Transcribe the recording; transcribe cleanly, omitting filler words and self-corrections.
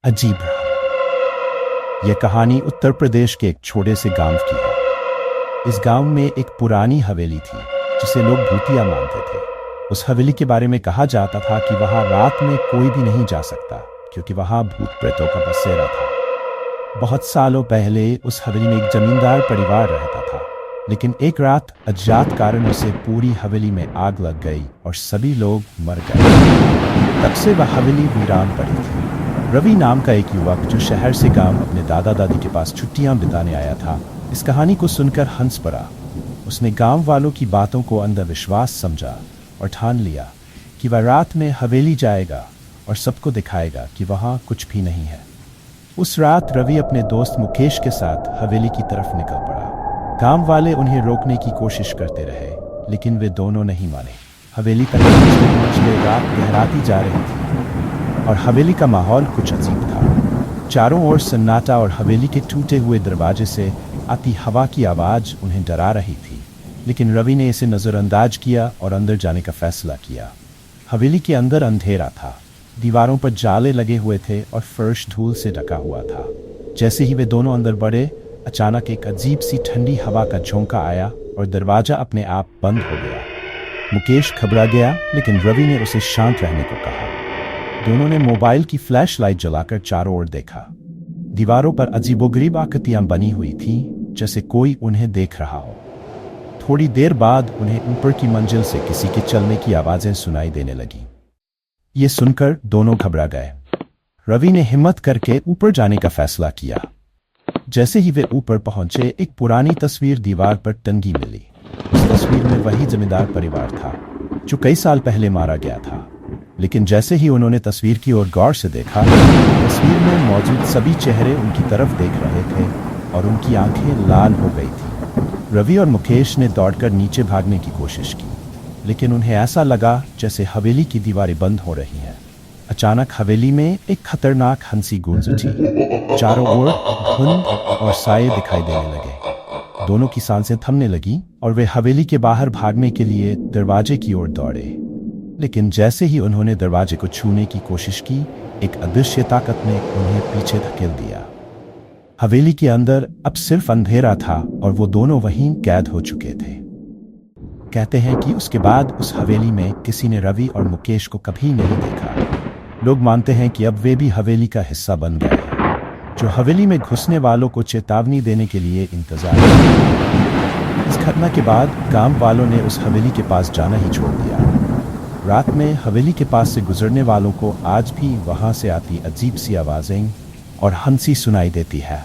अजीब रहा। यह कहानी उत्तर प्रदेश के एक छोटे से गांव की है। इस गांव में एक पुरानी हवेली थी जिसे लोग भूतिया मानते थे। उस हवेली के बारे में कहा जाता था कि वहां रात में कोई भी नहीं जा सकता क्योंकि वहां भूत प्रेतों का बसेरा था। बहुत सालों पहले उस हवेली में एक जमींदार परिवार रहता था, लेकिन एक रात अज्ञात कारणों से पूरी हवेली में आग लग गई और सभी लोग मर गए। तब से वह हवेली वीरान पड़ी थी। रवि नाम का एक युवक जो शहर से गांव अपने दादा दादी के पास छुट्टियां बिताने आया था, इस कहानी को सुनकर हंस पड़ा। उसने गांव वालों की बातों को अंधविश्वास समझा और ठान लिया कि वह रात में हवेली जाएगा और सबको दिखाएगा कि वहां कुछ भी नहीं है। उस रात रवि अपने दोस्त मुकेश के साथ हवेली की तरफ निकल पड़ा। गांव वाले उन्हें रोकने की कोशिश करते रहे, लेकिन वे दोनों नहीं माने। हवेली तक पहुंचते रात गहराती जा रही थी और हवेली का माहौल कुछ अजीब था। चारों ओर सन्नाटा और हवेली के टूटे हुए दरवाजे से आती हवा की आवाज़ उन्हें डरा रही थी, लेकिन रवि ने इसे नज़रअंदाज किया और अंदर जाने का फैसला किया। हवेली के अंदर अंधेरा था, दीवारों पर जाले लगे हुए थे और फर्श धूल से ढका हुआ था। जैसे ही वे दोनों अंदर बढ़े, अचानक एक अजीब सी ठंडी हवा का झोंका आया और दरवाजा अपने आप बंद हो गया। मुकेश घबरा गया, लेकिन रवि ने उसे शांत रहने को कहा। दोनों ने मोबाइल की फ्लैश लाइट जलाकर चारों ओर देखा। दीवारों पर अजीबोगरीब आकृतियां बनी हुई थीं, जैसे कोई उन्हें देख रहा हो। थोड़ी देर बाद उन्हें ऊपर की मंजिल से किसी के चलने की आवाजें सुनाई देने लगी। ये सुनकर दोनों घबरा गए। रवि ने हिम्मत करके ऊपर जाने का फैसला किया। जैसे ही वे ऊपर पहुंचे, एक पुरानी तस्वीर दीवार पर टंगी मिली। उस तस्वीर में वही जमींदार परिवार था जो कई साल पहले मारा गया था। लेकिन जैसे ही उन्होंने तस्वीर की ओर गौर से देखा, तस्वीर में मौजूद सभी चेहरे उनकी तरफ देख रहे थे और उनकी आंखें लाल हो गई थी। रवि और मुकेश ने दौड़कर नीचे भागने की कोशिश की, लेकिन उन्हें ऐसा लगा जैसे हवेली की दीवारें बंद हो रही हैं। अचानक हवेली में एक खतरनाक हंसी गूंज उठी। चारों ओर धुंध और साये दिखाई देने लगे। दोनों की सांसें थमने लगी और वे हवेली के बाहर भागने के लिए दरवाजे की ओर दौड़े। लेकिन जैसे ही उन्होंने दरवाजे को छूने की कोशिश की, एक अदृश्य ताकत ने उन्हें पीछे धकेल दिया। हवेली के अंदर अब सिर्फ अंधेरा था और वो दोनों वहीं कैद हो चुके थे। कहते हैं कि उसके बाद उस हवेली में किसी ने रवि और मुकेश को कभी नहीं देखा। लोग मानते हैं कि अब वे भी हवेली का हिस्सा बन गए हैं, जो हवेली में घुसने वालों को चेतावनी देने के लिए इंतजार कर रहे हैं। इस घटना के बाद गांव वालों ने उस हवेली के पास जाना ही छोड़ दिया। रात में हवेली के पास से गुजरने वालों को आज भी वहां से आती अजीब सी आवाजें और हंसी सुनाई देती है।